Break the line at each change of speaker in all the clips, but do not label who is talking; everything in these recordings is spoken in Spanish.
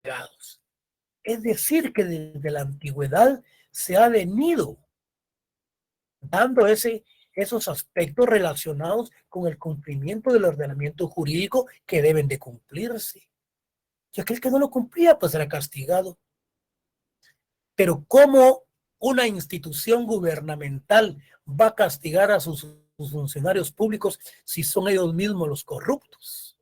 castigados. Es decir, que desde la antigüedad se ha venido dando esos aspectos relacionados con el cumplimiento del ordenamiento jurídico que deben de cumplirse. Y aquel que no lo cumplía, pues era castigado. Pero ¿cómo una institución gubernamental va a castigar a sus funcionarios públicos si son ellos mismos los corruptos?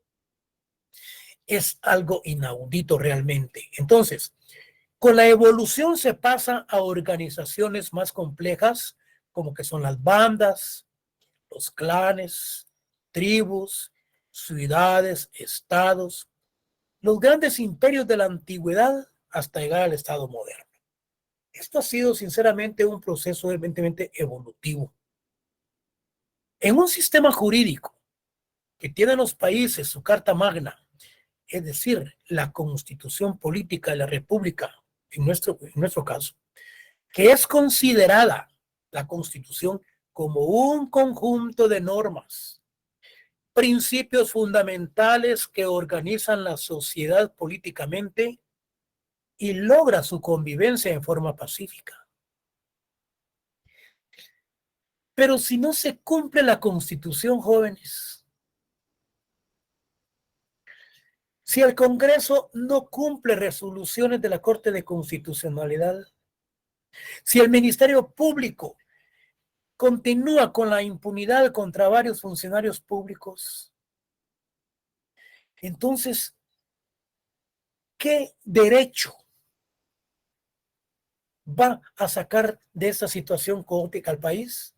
Es algo inaudito realmente. Entonces, con la evolución se pasa a organizaciones más complejas, como que son las bandas, los clanes, tribus, ciudades, estados, los grandes imperios de la antigüedad hasta llegar al estado moderno. Esto ha sido sinceramente un proceso evidentemente evolutivo. En un sistema jurídico que tiene los países su carta magna, es decir, la constitución política de la república, en nuestro caso, que es considerada la constitución como un conjunto de normas, principios fundamentales que organizan la sociedad políticamente y logra su convivencia en forma pacífica. Pero si no se cumple la Constitución, jóvenes, si el Congreso no cumple resoluciones de la Corte de Constitucionalidad, si el Ministerio Público continúa con la impunidad contra varios funcionarios públicos, entonces, ¿qué derecho va a sacar de esta situación caótica al país?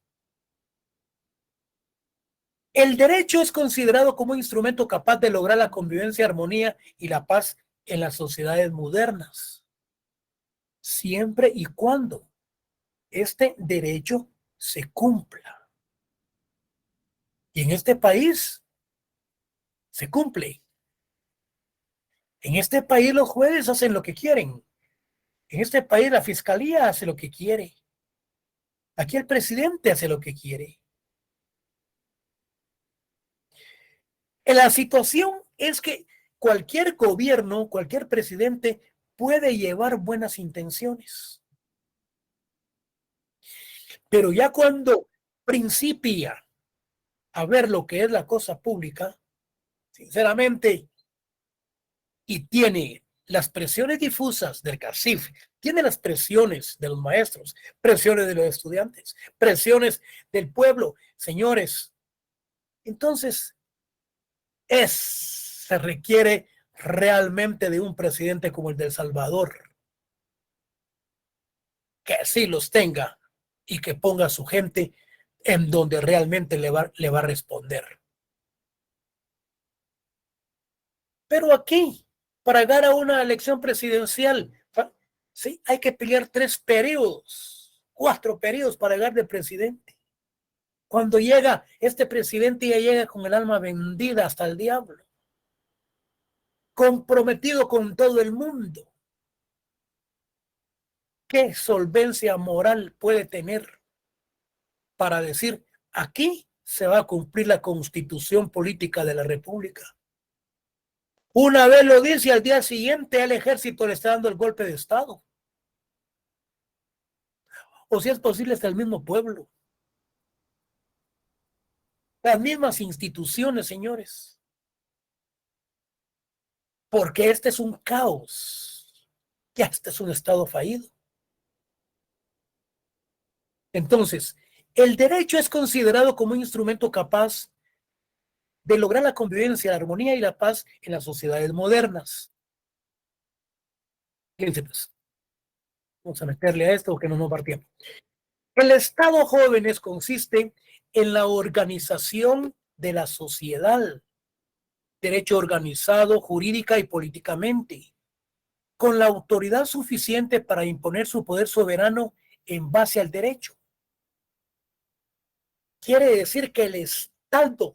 El derecho es considerado como un instrumento capaz de lograr la convivencia, armonía y la paz en las sociedades modernas, siempre y cuando este derecho se cumpla. Y en este país se cumple. En este país los jueces hacen lo que quieren. En este país la fiscalía hace lo que quiere. Aquí el presidente hace lo que quiere. La situación es que cualquier gobierno, cualquier presidente puede llevar buenas intenciones. Pero ya cuando principia a ver lo que es la cosa pública, sinceramente, y tiene las presiones difusas del CACIF, tiene las presiones de los maestros, presiones de los estudiantes, presiones del pueblo, señores. Entonces, se requiere realmente de un presidente como el de El Salvador, que sí los tenga y que ponga a su gente en donde realmente le va a responder. Pero aquí, para llegar a una elección presidencial, sí, hay que pelear 3 periodos, 4 periodos para llegar de presidente. Cuando llega este presidente, ya llega con el alma vendida hasta el diablo, comprometido con todo el mundo. ¿Qué solvencia moral puede tener para decir, aquí se va a cumplir la constitución política de la República? Una vez lo dice, al día siguiente el ejército le está dando el golpe de Estado. O si es posible, hasta el mismo pueblo. Las mismas instituciones, señores. Porque este es un caos. Ya este es un estado fallido. Entonces, el derecho es considerado como un instrumento capaz de lograr la convivencia, la armonía y la paz en las sociedades modernas. Fíjense, pues, vamos a meterle a esto que no nos va tiempo. El Estado, jóvenes, consiste en la organización de la sociedad, derecho organizado jurídica y políticamente, con la autoridad suficiente para imponer su poder soberano en base al derecho. Quiere decir que el Estado,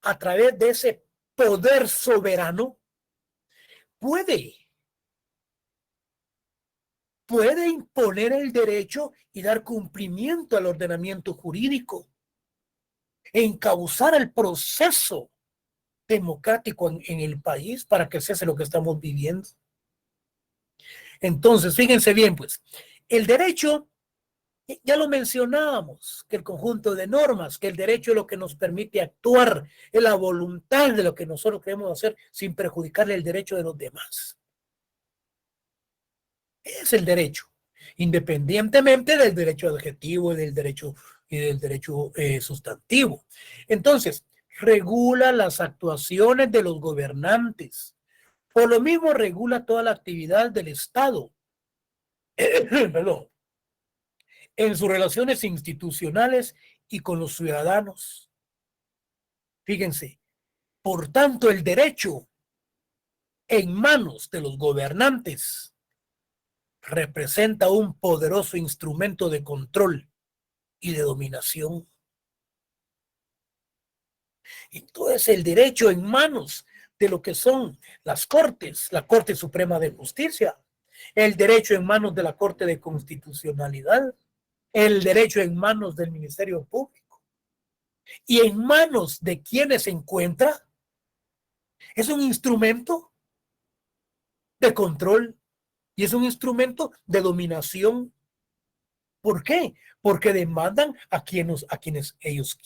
a través de ese poder soberano, puede imponer el derecho y dar cumplimiento al ordenamiento jurídico, encauzar el proceso democrático en el país para que cese lo que estamos viviendo. Entonces, fíjense bien, pues, el derecho, ya lo mencionábamos, que el conjunto de normas, que el derecho es lo que nos permite actuar, es la voluntad de lo que nosotros queremos hacer sin perjudicarle el derecho de los demás. Es el derecho, independientemente del derecho adjetivo y del derecho sustantivo. Entonces, regula las actuaciones de los gobernantes. Por lo mismo, regula toda la actividad del Estado. Perdón, en sus relaciones institucionales y con los ciudadanos. Fíjense, por tanto, el derecho en manos de los gobernantes representa un poderoso instrumento de control y de dominación. Entonces, el derecho en manos de lo que son las cortes, la Corte Suprema de Justicia, el derecho en manos de la Corte de Constitucionalidad, el derecho en manos del Ministerio Público y en manos de quienes se encuentra, es un instrumento de control y es un instrumento de dominación. ¿Por qué? Porque demandan a quienes ellos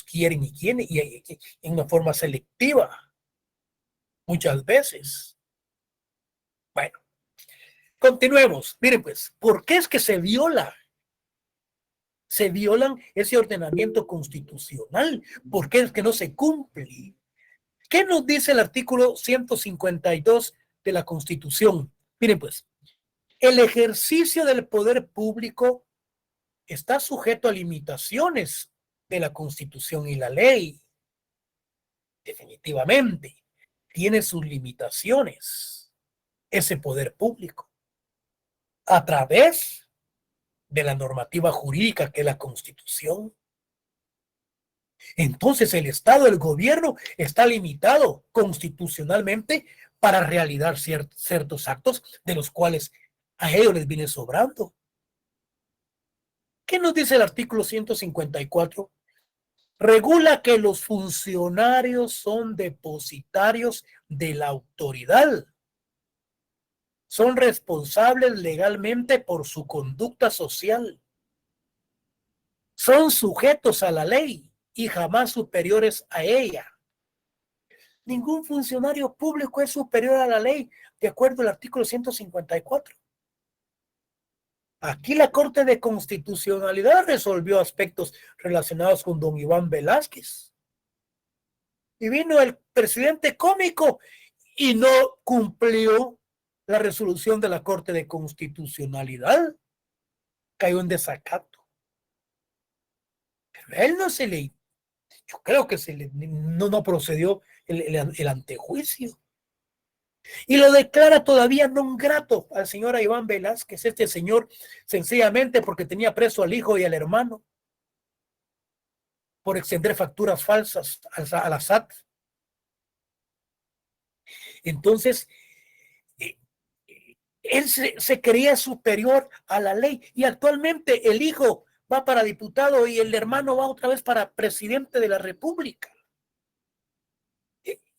quieren y en una forma selectiva, muchas veces. Bueno, continuemos. Miren pues, ¿por qué es que se viola? Se violan ese ordenamiento constitucional. ¿Por qué es que no se cumple? ¿Qué nos dice el artículo 152 de la Constitución? Miren pues, el ejercicio del poder público está sujeto a limitaciones de la Constitución y la ley. Definitivamente, tiene sus limitaciones ese poder público a través de la normativa jurídica que es la Constitución. Entonces el Estado, el gobierno, está limitado constitucionalmente para realizar ciertos actos de los cuales a ellos les viene sobrando. ¿Qué nos dice el artículo 154? Regula que los funcionarios son depositarios de la autoridad. Son responsables legalmente por su conducta social. Son sujetos a la ley y jamás superiores a ella. Ningún funcionario público es superior a la ley, de acuerdo al artículo 154. Aquí la Corte de Constitucionalidad resolvió aspectos relacionados con don Iván Velázquez. Y vino el presidente cómico y no cumplió la resolución de la Corte de Constitucionalidad. Cayó en desacato. Pero a él no se le, yo creo que no procedió el antejuicio. Y lo declara todavía non grato al señor Iván Velázquez, este señor, sencillamente porque tenía preso al hijo y al hermano, por extender facturas falsas a la SAT. Entonces, él se creía superior a la ley y actualmente el hijo va para diputado y el hermano va otra vez para presidente de la República.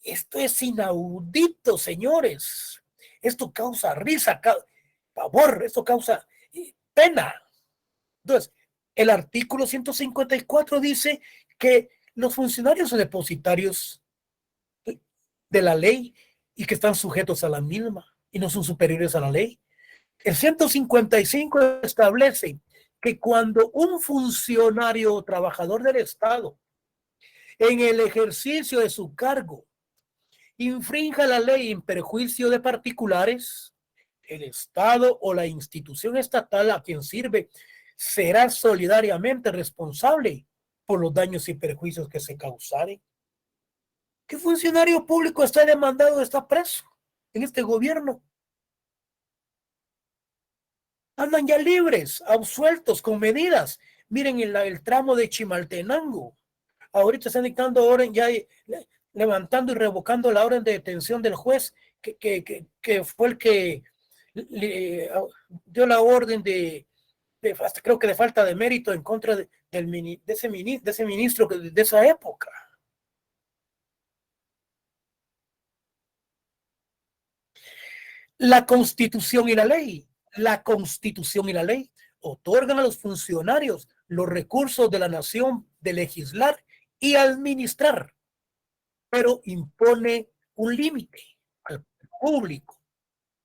Esto es inaudito, señores. Esto causa risa, pavor, esto causa pena. Entonces, el artículo 154 dice que los funcionarios son depositarios de la ley y que están sujetos a la misma y no son superiores a la ley. El 155 establece que cuando un funcionario o trabajador del Estado en el ejercicio de su cargo infrinja la ley en perjuicio de particulares, el Estado o la institución estatal a quien sirve será solidariamente responsable por los daños y perjuicios que se causaren. ¿Qué funcionario público está demandado, está preso en este gobierno? Andan ya libres, absueltos, con medidas. Miren el tramo de Chimaltenango. Ahorita están dictando orden ya levantando y revocando la orden de detención del juez que fue el que dio la orden hasta creo que de falta de mérito en contra de ese ministro de esa época. La Constitución y la ley. La Constitución y la ley otorgan a los funcionarios los recursos de la nación de legislar y administrar, pero impone un límite al público.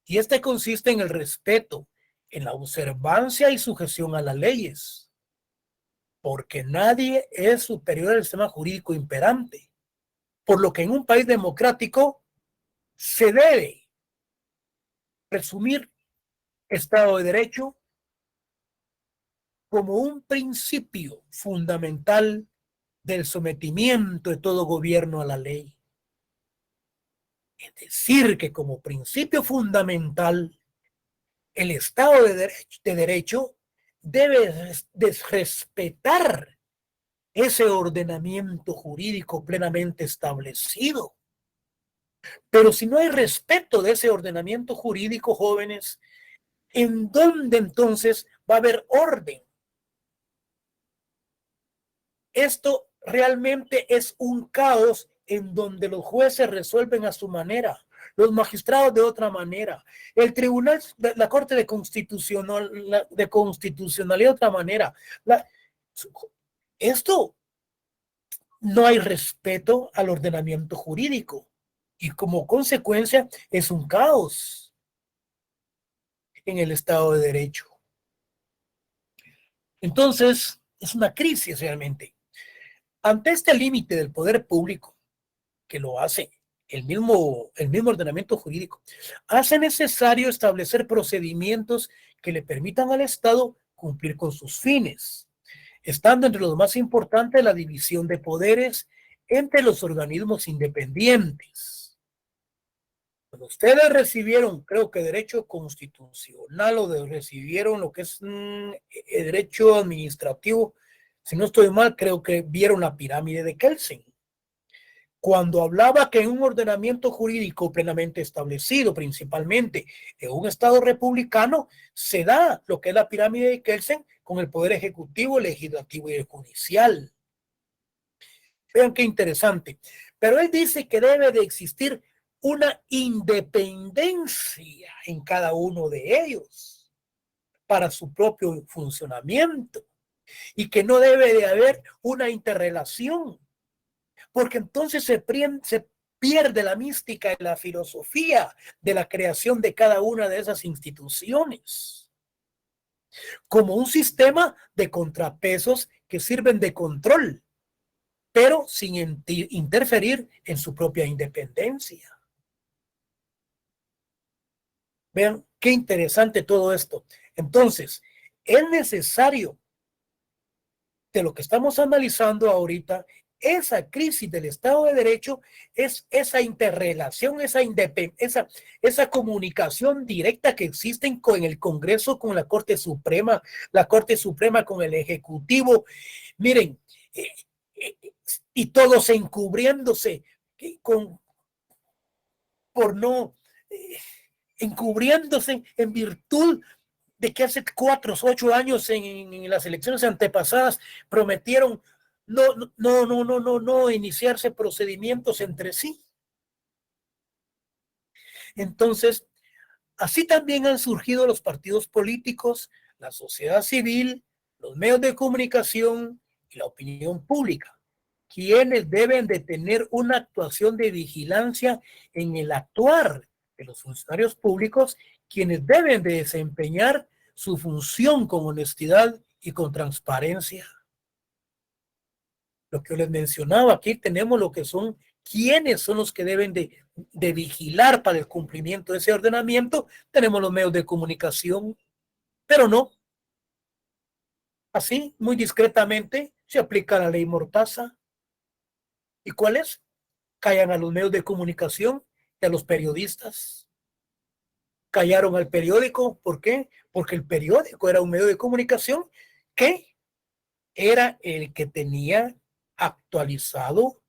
Y este consiste en el respeto, en la observancia y sujeción a las leyes, porque nadie es superior al sistema jurídico imperante, por lo que en un país democrático se debe presumir Estado de Derecho como un principio fundamental del sometimiento de todo gobierno a la ley. Es decir, que como principio fundamental, el Estado de Derecho debe respetar ese ordenamiento jurídico plenamente establecido. Pero si no hay respeto de ese ordenamiento jurídico, jóvenes, ¿en dónde entonces va a haber orden? Esto realmente es un caos en donde los jueces resuelven a su manera, los magistrados de otra manera, el tribunal, la Corte de Constitucionalidad de otra manera. Esto no hay respeto al ordenamiento jurídico y como consecuencia es un caos en el Estado de Derecho. Entonces, es una crisis realmente. Ante este límite del poder público, que lo hace el mismo ordenamiento jurídico, hace necesario establecer procedimientos que le permitan al Estado cumplir con sus fines, estando entre los más importantes la división de poderes entre los organismos independientes. Cuando ustedes recibieron, creo que derecho constitucional o recibieron lo que es derecho administrativo, si no estoy mal, creo que vieron la pirámide de Kelsen. Cuando hablaba que en un ordenamiento jurídico plenamente establecido, principalmente en un Estado republicano, se da lo que es la pirámide de Kelsen con el poder ejecutivo, legislativo y el judicial. Vean qué interesante. Pero él dice que debe de existir una independencia en cada uno de ellos para su propio funcionamiento y que no debe de haber una interrelación, porque entonces se pierde la mística y la filosofía de la creación de cada una de esas instituciones como un sistema de contrapesos que sirven de control, pero sin interferir en su propia independencia. Vean qué interesante todo esto. Entonces, es necesario de lo que estamos analizando ahorita, esa crisis del Estado de Derecho es esa interrelación, esa comunicación directa que existe con el Congreso, con la Corte Suprema con el Ejecutivo. Miren, y todos encubriéndose por no, encubriéndose en virtud de que hace 4 o 8 años en las elecciones antepasadas prometieron no iniciarse procedimientos entre sí. Entonces, así también han surgido los partidos políticos, la sociedad civil, los medios de comunicación y la opinión pública, quienes deben de tener una actuación de vigilancia en el actuar de los funcionarios públicos, quienes deben de desempeñar su función con honestidad y con transparencia. Lo que yo les mencionaba, aquí tenemos lo que son, quiénes son los que deben de vigilar para el cumplimiento de ese ordenamiento. Tenemos los medios de comunicación, pero no. Así, muy discretamente, se aplica la ley Mordaza. ¿Y cuál es? Callan a los medios de comunicación y a los periodistas. Callaron al periódico. ¿Por qué? Porque el periódico era un medio de comunicación que era el que tenía actualizado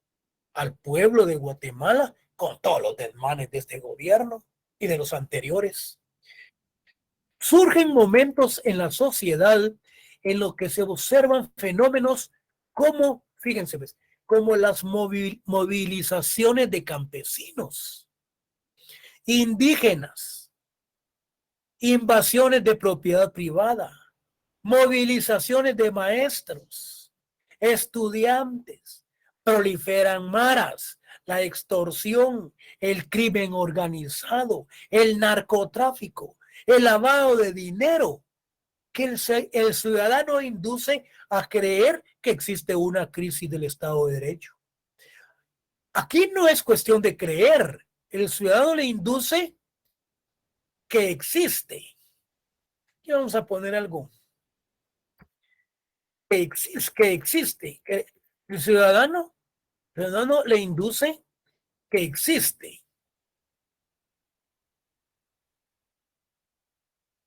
al pueblo de Guatemala con todos los desmanes de este gobierno y de los anteriores. Surgen momentos en la sociedad en los que se observan fenómenos como, fíjense, como las movilizaciones de campesinos, indígenas, invasiones de propiedad privada, movilizaciones de maestros, estudiantes, proliferan maras, la extorsión, el crimen organizado, el narcotráfico, el lavado de dinero, que el ciudadano induce a creer que existe una crisis del Estado de Derecho. Aquí no es cuestión de creer, el ciudadano le induce que existe. Y vamos a poner algo que el ciudadano le induce que existe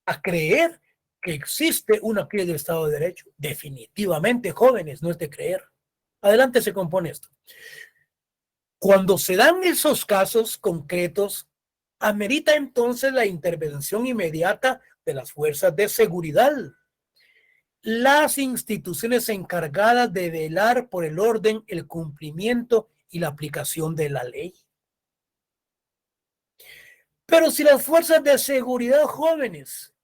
a creer que existe una crisis del Estado de Derecho. Definitivamente, jóvenes, no es de creer. Adelante se compone esto. Cuando se dan esos casos concretos, amerita entonces la intervención inmediata de las fuerzas de seguridad, las instituciones encargadas de velar por el orden, el cumplimiento y la aplicación de la ley. Pero si las fuerzas de seguridad jóvenes,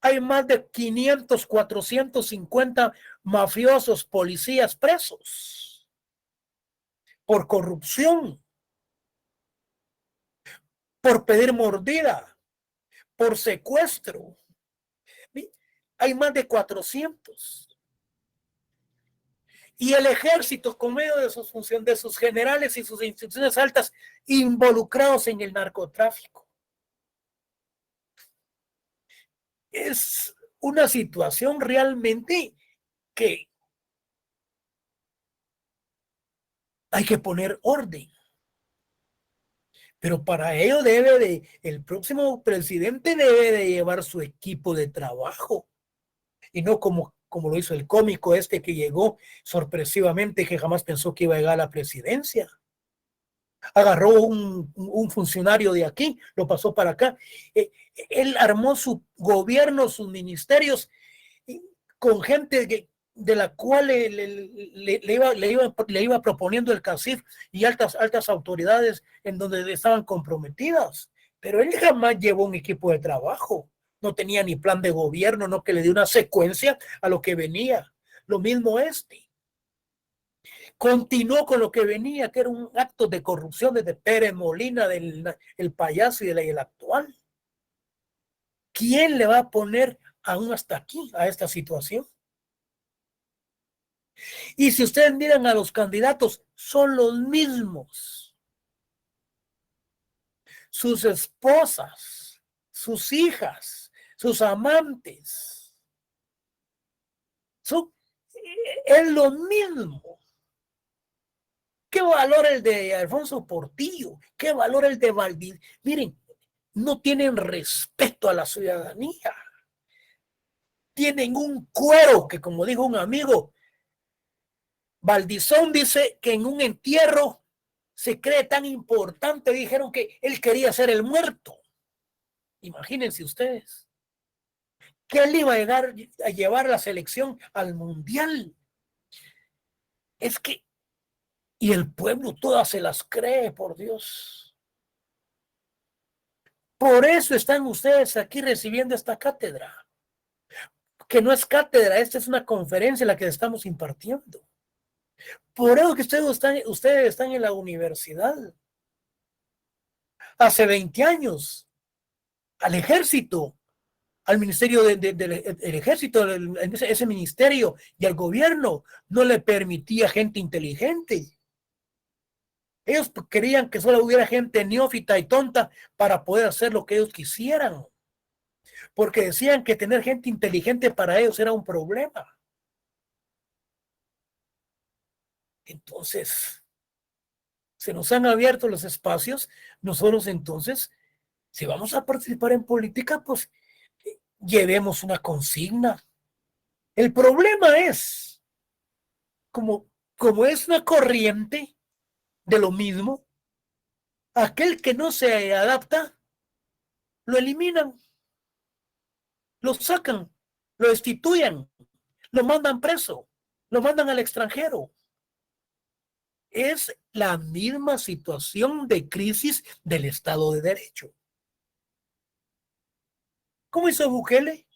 hay más de 500, 450 mafiosos, policías presos por corrupción, por pedir mordida, por secuestro. Hay más de 400. Y el ejército, con medio de sus funciones, de sus generales y sus instituciones altas, involucrados en el narcotráfico. Es una situación realmente que hay que poner orden. Pero para ello el próximo presidente debe de llevar su equipo de trabajo. Y no como lo hizo el cómico este que llegó sorpresivamente, que jamás pensó que iba a llegar a la presidencia. Agarró un funcionario de aquí, lo pasó para acá. Él armó su gobierno, sus ministerios, con gente de la cual le iba proponiendo el CACIF y altas autoridades en donde estaban comprometidas. Pero él jamás llevó un equipo de trabajo. No tenía ni plan de gobierno, no que le dio una secuencia a lo que venía. Lo mismo continuó con lo que venía, que era un acto de corrupción desde Pérez Molina, el payaso y el actual. ¿Quién le va a poner aún hasta aquí a esta situación? Y si ustedes miran a los candidatos, son los mismos. Sus esposas, sus hijas, sus amantes. Es lo mismo. ¿Qué valor el de Alfonso Portillo? ¿Qué valor el de Valdivia? Miren, no tienen respeto a la ciudadanía. Tienen un cuero que, como dijo un amigo, Valdizón dice que en un entierro se cree tan importante, dijeron que él quería ser el muerto. Imagínense ustedes. Que él iba a llevar la selección al mundial. Es que, y el pueblo todas se las cree, por Dios. Por eso están ustedes aquí recibiendo esta cátedra. Que no es cátedra, esta es una conferencia la que estamos impartiendo. Por eso que ustedes están en la universidad. Hace 20 años, al ejército, al ministerio del ejército, ese ministerio y al gobierno no le permitía gente inteligente. Ellos querían que solo hubiera gente neófita y tonta para poder hacer lo que ellos quisieran. Porque decían que tener gente inteligente para ellos era un problema. Entonces, se nos han abierto los espacios. Nosotros entonces, si vamos a participar en política, pues llevemos una consigna. El problema es, como es una corriente de lo mismo, aquel que no se adapta, lo eliminan, lo sacan, lo destituyen, lo mandan preso, lo mandan al extranjero. Es la misma situación de crisis del Estado de Derecho. ¿Cómo hizo Bukele?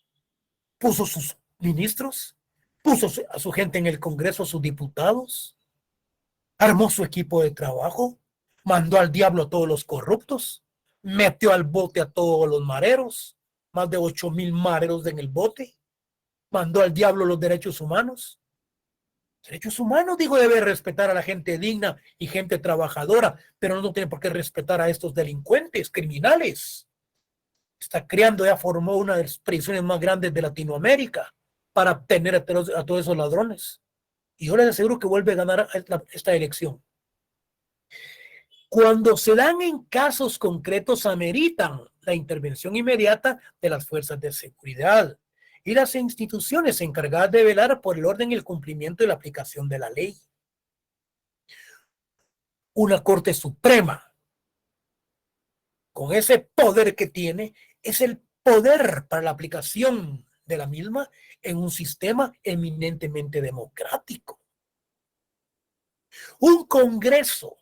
Puso sus ministros, puso a su gente en el Congreso, a sus diputados, armó su equipo de trabajo, mandó al diablo a todos los corruptos, metió al bote a todos los mareros, más de 8,000 mareros en el bote, mandó al diablo los derechos humanos. Derechos humanos, digo, debe respetar a la gente digna y gente trabajadora, pero no tiene por qué respetar a estos delincuentes, criminales. Está creando, ya formó una de las prisiones más grandes de Latinoamérica para tener a todos esos ladrones. Y yo les aseguro que vuelve a ganar esta elección. Cuando se dan en casos concretos, ameritan la intervención inmediata de las fuerzas de seguridad y las instituciones encargadas de velar por el orden y el cumplimiento y la aplicación de la ley. Una Corte Suprema, con ese poder que tiene, es el poder para la aplicación de la misma en un sistema eminentemente democrático. Un Congreso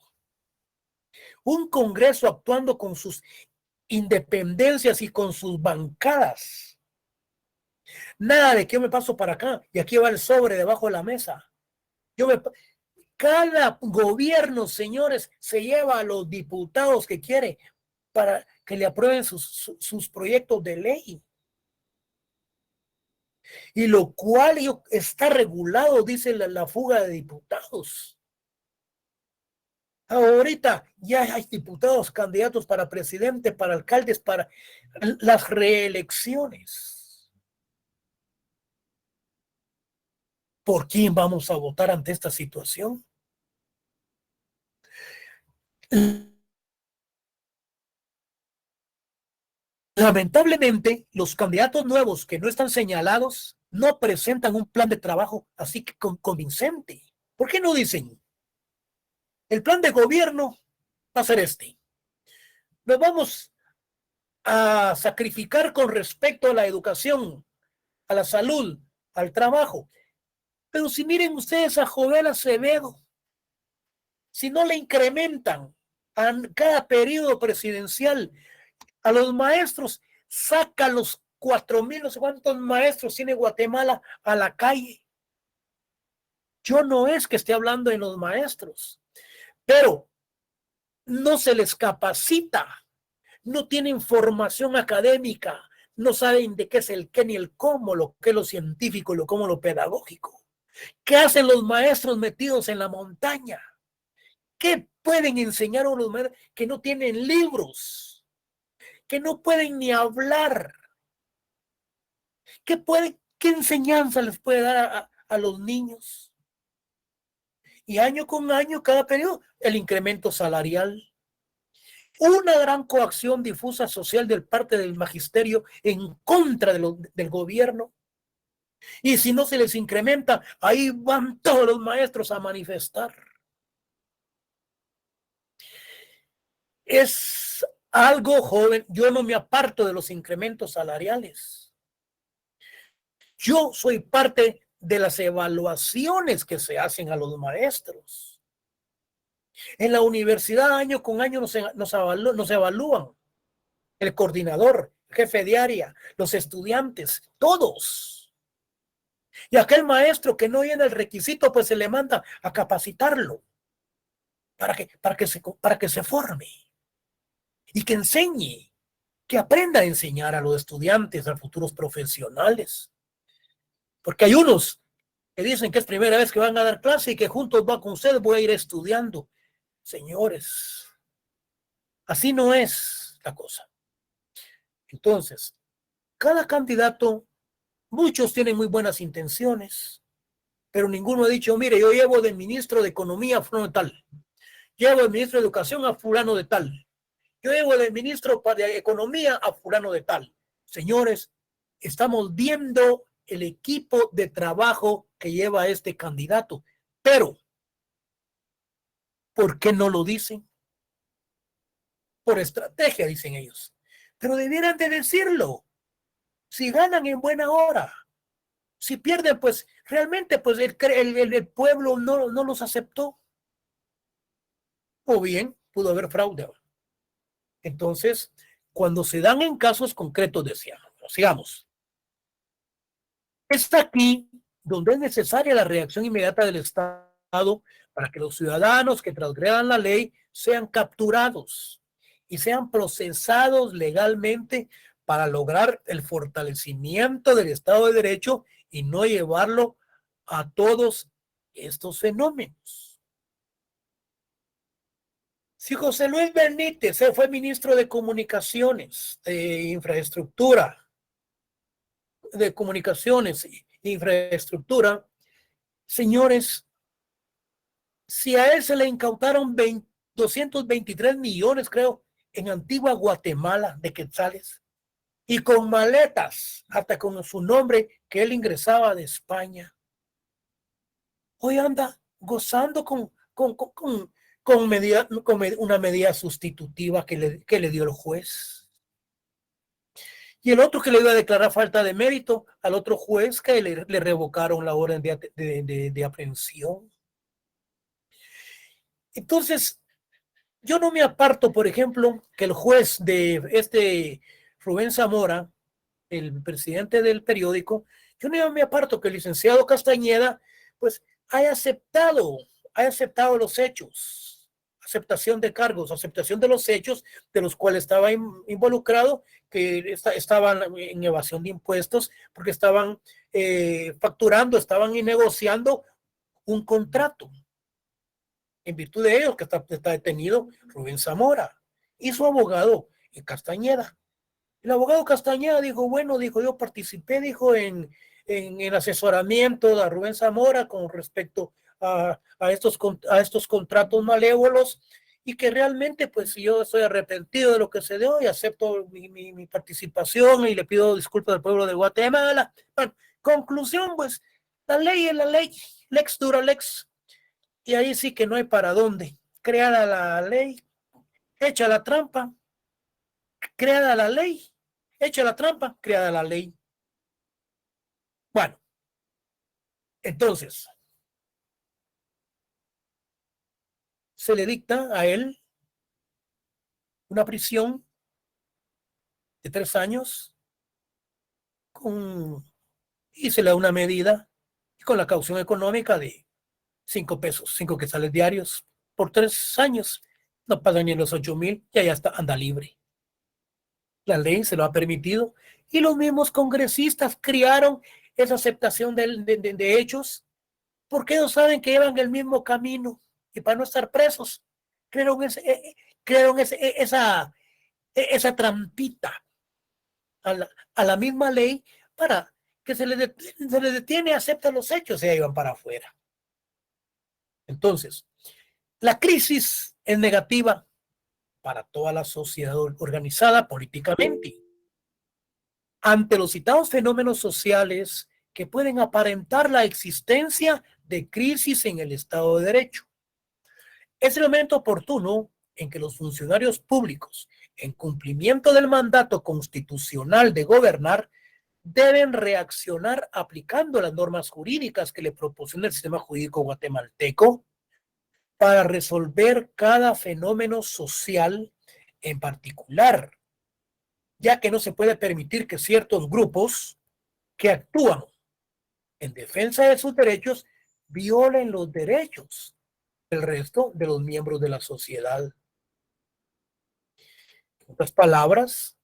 actuando con sus independencias y con sus bancadas. Nada de que yo me paso para acá y aquí va el sobre debajo de la mesa. Cada gobierno, señores, se lleva a los diputados que quiere para que le aprueben sus proyectos de ley. Y lo cual está regulado, dice la fuga de diputados. Ahorita ya hay diputados, candidatos para presidente, para alcaldes, para las reelecciones. ¿Por quién vamos a votar ante esta situación? Lamentablemente, los candidatos nuevos que no están señalados no presentan un plan de trabajo así que convincente. ¿Por qué no dicen? El plan de gobierno va a ser este. Nos vamos a sacrificar con respecto a la educación, a la salud, al trabajo. Pero si miren ustedes a Jovel Acevedo, si no le incrementan a cada periodo presidencial a los maestros, saca los 4,000, no sé cuántos maestros tiene Guatemala a la calle. Yo no es que esté hablando de los maestros, pero no se les capacita, no tienen formación académica, no saben de qué es el qué ni el cómo, lo que es lo científico y lo cómo lo pedagógico. ¿Qué hacen los maestros metidos en la montaña? ¿Qué pueden enseñar a los maestros que no tienen libros, que no pueden ni hablar? ¿Qué enseñanza les puede dar a los niños? Y año con año, cada periodo, el incremento salarial. Una gran coacción difusa social del parte del magisterio en contra del gobierno. Y si no se les incrementa, ahí van todos los maestros a manifestar. Es algo joven. Yo no me aparto de los incrementos salariales. Yo soy parte de las evaluaciones que se hacen a los maestros. En la universidad, año con año, nos evalúan. El coordinador, el jefe de área, los estudiantes, todos. Y aquel maestro que no llena el requisito, pues se le manda a capacitarlo para que se forme y que enseñe, que aprenda a enseñar a los estudiantes, a futuros profesionales. Porque hay unos que dicen que es primera vez que van a dar clase y que juntos va con ustedes, voy a ir estudiando. Señores, así no es la cosa. Entonces, cada candidato, muchos tienen muy buenas intenciones, pero ninguno ha dicho, mire, yo llevo de ministro de Economía a fulano de tal, llevo de ministro de Educación a fulano de tal, yo llevo de ministro de Economía a fulano de tal. Señores, estamos viendo el equipo de trabajo que lleva este candidato, pero ¿por qué no lo dicen? Por estrategia, dicen ellos. Pero debieran de decirlo. Si ganan, en buena hora. Si pierden, pues realmente pues el pueblo no los aceptó. O bien pudo haber fraude. Entonces, cuando se dan en casos concretos, decíamos, Bueno, sigamos. Es aquí donde es necesaria la reacción inmediata del Estado para que los ciudadanos que transgredan la ley sean capturados y sean procesados legalmente para lograr el fortalecimiento del Estado de Derecho y no llevarlo a todos estos fenómenos. Si José Luis Benítez fue ministro de Comunicaciones, de Infraestructura, de Comunicaciones e Infraestructura, señores, si a él se le incautaron 223 millones, creo, en Antigua Guatemala de quetzales, y con maletas, hasta con su nombre, que él ingresaba de España, hoy anda gozando con una medida sustitutiva que le dio el juez. Y el otro que le iba a declarar falta de mérito al otro juez que le revocaron la orden de aprehensión. Entonces, yo no me aparto, por ejemplo, que el juez de Rubén Zamora, el presidente del periódico, yo no me aparto que el licenciado Castañeda, pues, haya aceptado los hechos, aceptación de cargos, aceptación de los hechos de los cuales estaba involucrado, que estaban en evasión de impuestos, porque estaban facturando, estaban negociando un contrato. En virtud de ello, que está detenido Rubén Zamora y su abogado Castañeda. El abogado Castañeda dijo, bueno, dijo, yo participé, dijo, en el asesoramiento de Rubén Zamora con respecto a estos contratos malévolos, y que realmente, pues, yo estoy arrepentido de lo que se dio y acepto mi participación y le pido disculpas al pueblo de Guatemala. Bueno, conclusión, pues, la ley es la ley, lex dura lex, y ahí sí que no hay para dónde. Creada la ley, hecha la trampa, creada la ley, hecha la trampa, creada la ley. Bueno, entonces, se le dicta a él una prisión de 3 años y se le da una medida con la caución económica de 5 pesos, 5 quetzales diarios por 3 años. No pagan ni los 8,000 y ya está, anda libre. La ley se lo ha permitido y los mismos congresistas criaron esa aceptación de hechos porque ellos saben que llevan el mismo camino y para no estar presos crearon esa trampita a la misma ley para que se les detiene, acepta los hechos y ya iban para afuera. Entonces, la crisis es negativa para toda la sociedad organizada políticamente. Ante los citados fenómenos sociales que pueden aparentar la existencia de crisis en el Estado de Derecho, es el momento oportuno en que los funcionarios públicos, en cumplimiento del mandato constitucional de gobernar, deben reaccionar aplicando las normas jurídicas que le proporciona el sistema jurídico guatemalteco para resolver cada fenómeno social en particular, ya que no se puede permitir que ciertos grupos que actúan en defensa de sus derechos violen los derechos del resto de los miembros de la sociedad. En otras palabras,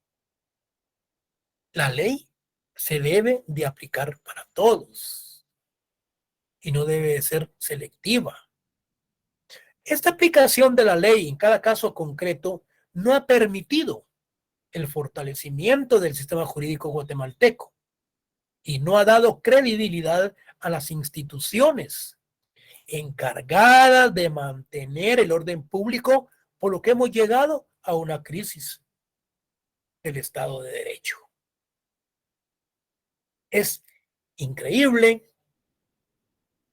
la ley se debe de aplicar para todos y no debe ser selectiva. Esta aplicación de la ley en cada caso concreto no ha permitido el fortalecimiento del sistema jurídico guatemalteco y no ha dado credibilidad a las instituciones encargadas de mantener el orden público, por lo que hemos llegado a una crisis del Estado de Derecho. Es increíble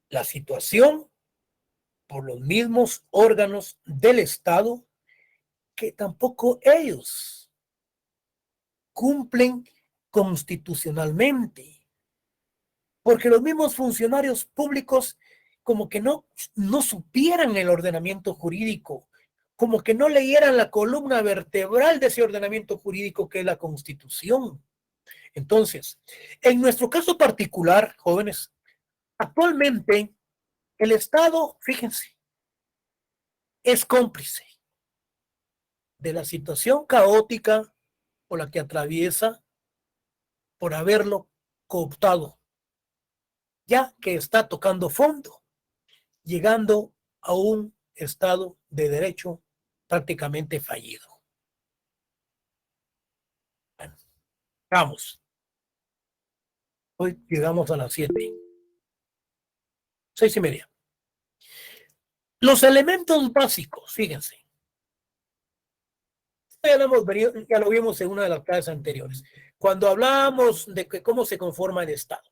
la situación por los mismos órganos del Estado que tampoco ellos cumplen constitucionalmente, porque los mismos funcionarios públicos como que no supieran el ordenamiento jurídico, como que no leyeran la columna vertebral de ese ordenamiento jurídico que es la Constitución. Entonces, en nuestro caso particular, jóvenes, actualmente el Estado, fíjense, es cómplice de la situación caótica por la que atraviesa por haberlo cooptado, ya que está tocando fondo, llegando a un Estado de Derecho prácticamente fallido. Bueno, vamos, hoy llegamos a las 7, 6:30. Los elementos básicos, fíjense, ya lo vimos en una de las clases anteriores. Cuando hablamos de que cómo se conforma el Estado,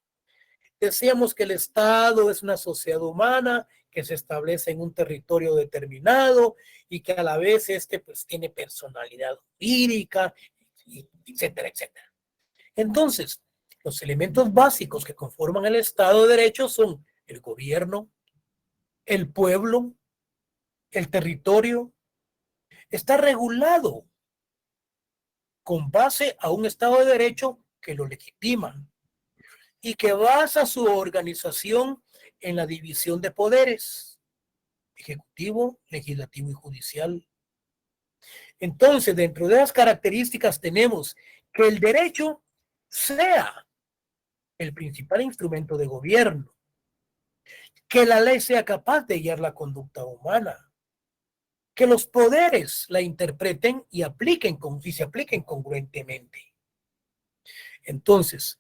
decíamos que el Estado es una sociedad humana que se establece en un territorio determinado y que a la vez pues tiene personalidad jurídica, etcétera, etcétera. Entonces, los elementos básicos que conforman el Estado de Derecho son el gobierno, el pueblo, el territorio. Está regulado con base a un Estado de Derecho que lo legitima y que basa su organización en la división de poderes, ejecutivo, legislativo y judicial. Entonces, dentro de las características tenemos que el derecho sea el principal instrumento de gobierno, que la ley sea capaz de guiar la conducta humana, que los poderes la interpreten y se apliquen congruentemente. Entonces,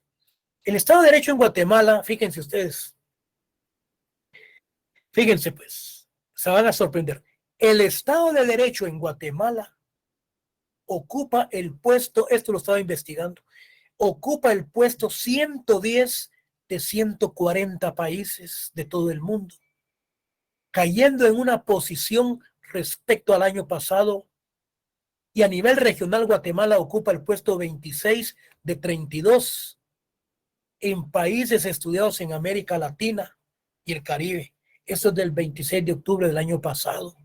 el Estado de Derecho en Guatemala, fíjense ustedes, fíjense pues, se van a sorprender. El Estado de Derecho en Guatemala ocupa el puesto, esto lo estaba investigando, ocupa el puesto 110 de 140 países de todo el mundo, cayendo en una posición respecto al año pasado, y a nivel regional Guatemala ocupa el puesto 26 de 32 en países estudiados en América Latina y el Caribe. Eso es del 26 de octubre del año pasado.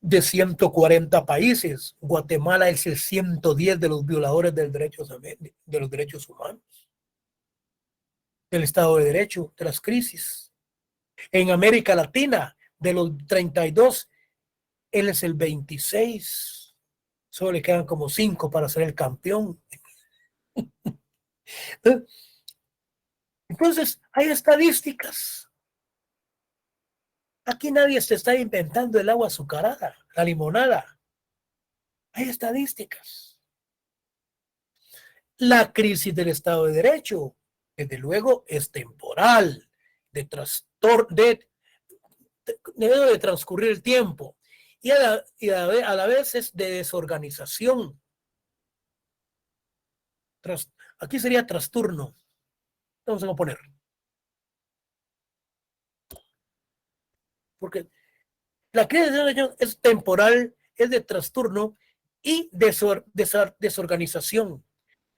De 140 países, Guatemala es el 110 de los violadores de los derechos humanos, del Estado de Derecho, de las crisis. En América Latina, de los 32, él es el 26. Solo le quedan como 5 para ser el campeón. Entonces, hay estadísticas. Aquí nadie se está inventando el agua azucarada, la limonada. Hay estadísticas. La crisis del Estado de Derecho, desde luego, es temporal, de transcurrir el tiempo, y a la vez es de desorganización. Aquí sería trastorno. Vamos a poner. Porque la crisis del Derecho es temporal, es de trastorno y desorganización.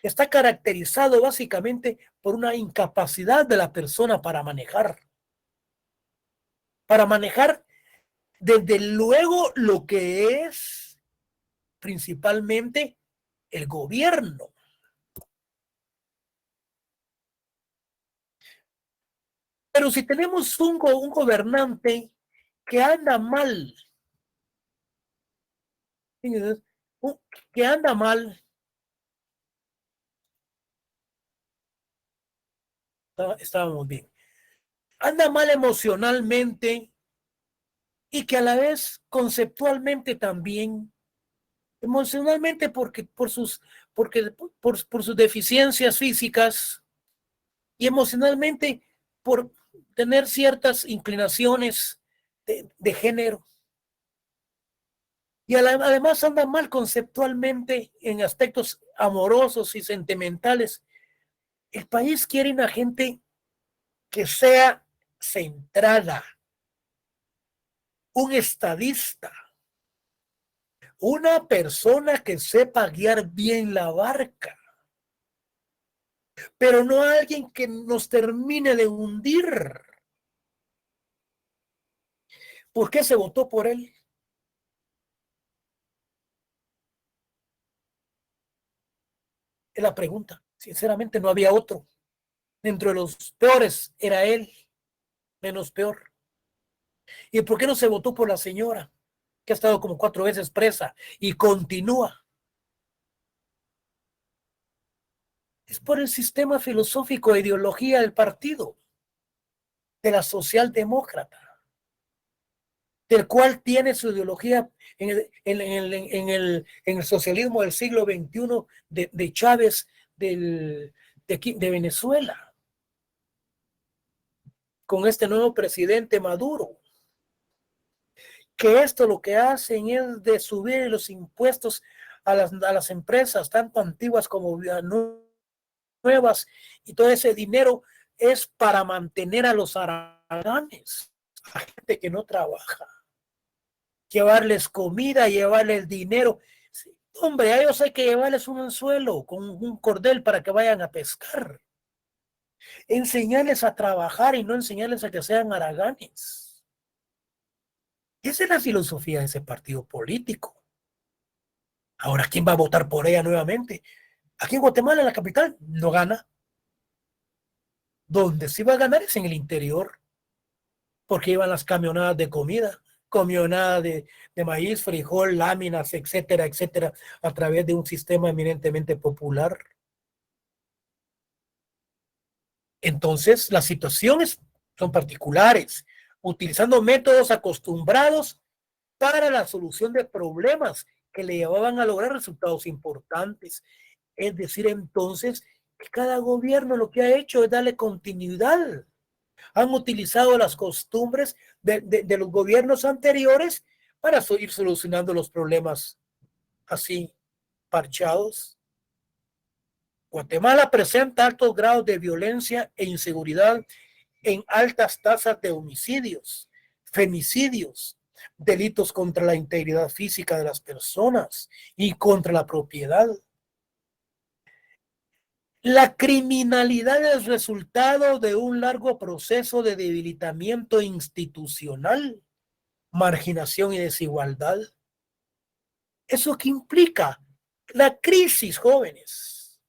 Está caracterizado básicamente por una incapacidad de la persona para manejar desde luego lo que es principalmente el gobierno. Pero si tenemos un gobernante que anda mal, que anda mal, estábamos bien, anda mal emocionalmente y que a la vez conceptualmente también, emocionalmente porque, por sus deficiencias físicas y emocionalmente por tener ciertas inclinaciones de género. Y además anda mal conceptualmente en aspectos amorosos y sentimentales. El país quiere una gente que sea centrada, un estadista, una persona que sepa guiar bien la barca, pero no alguien que nos termine de hundir. ¿Por qué se votó por él? Es la pregunta. Sinceramente no había otro. Dentro de los peores era él, menos peor. ¿Y por qué no se votó por la señora, que ha estado como 4 veces presa y continúa? Es por el sistema filosófico e ideología del partido, de la socialdemócrata, del cual tiene su ideología en el socialismo del siglo XXI de Chávez de Venezuela, con este nuevo presidente Maduro, que esto lo que hacen es de subir los impuestos a las empresas, tanto antiguas como nuevas, y todo ese dinero es para mantener a los haraganes, a gente que no trabaja, llevarles comida, llevarles dinero. Sí, hombre, a ellos hay que llevarles un anzuelo con un cordel para que vayan a pescar, enseñarles a trabajar y no enseñarles a que sean haraganes. Esa es la filosofía de ese partido político. Ahora, ¿quién va a votar por ella nuevamente? Aquí en Guatemala, en la capital, no gana. Donde sí va a ganar es en el interior, porque iban las camionadas de comida, camionadas de maíz, frijol, láminas, etcétera, etcétera, a través de un sistema eminentemente popular. Entonces, las situaciones son particulares, utilizando métodos acostumbrados para la solución de problemas que le llevaban a lograr resultados importantes. Es decir, entonces, que cada gobierno lo que ha hecho es darle continuidad. Han utilizado las costumbres de los gobiernos anteriores para ir solucionando los problemas así parchados. Guatemala presenta altos grados de violencia e inseguridad en altas tasas de homicidios, femicidios, delitos contra la integridad física de las personas y contra la propiedad. La criminalidad es resultado de un largo proceso de debilitamiento institucional, marginación y desigualdad. ¿Eso qué implica? La crisis, jóvenes.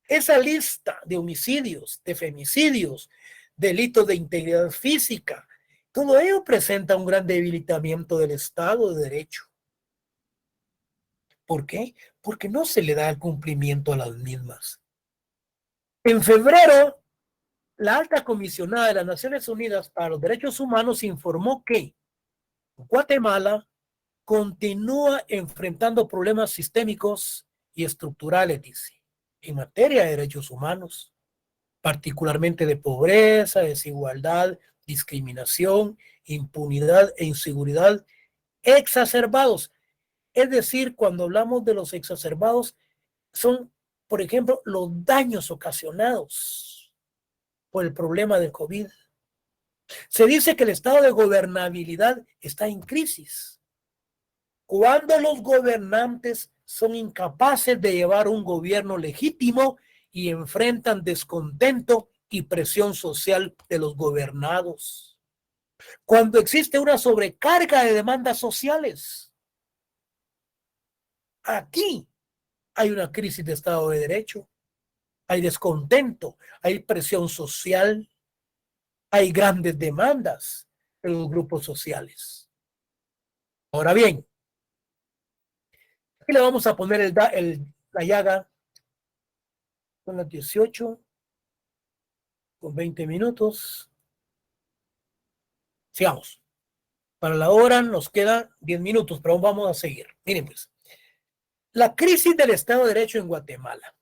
Esa lista de homicidios, de femicidios, delitos de integridad física, todo ello presenta un gran debilitamiento del Estado de Derecho. ¿Por qué? Porque no se le da el cumplimiento a las mismas. En febrero, la alta comisionada de las Naciones Unidas para los Derechos Humanos informó que Guatemala continúa enfrentando problemas sistémicos y estructurales, dice, en materia de derechos humanos, particularmente de pobreza, desigualdad, discriminación, impunidad e inseguridad exacerbados. Es decir, cuando hablamos de los exacerbados, son, por ejemplo, los daños ocasionados por el problema del COVID. Se dice que el estado de gobernabilidad está en crisis. Cuando los gobernantes son incapaces de llevar un gobierno legítimo y enfrentan descontento y presión social de los gobernados. Cuando existe una sobrecarga de demandas sociales. Aquí hay una crisis de Estado de Derecho, hay descontento, hay presión social, hay grandes demandas de los grupos sociales. Ahora bien, aquí le vamos a poner la llaga. Son las 18 con 20 minutos. Sigamos. Para la hora nos quedan 10 minutos, pero vamos a seguir. Miren pues, la crisis del Estado de Derecho en Guatemala.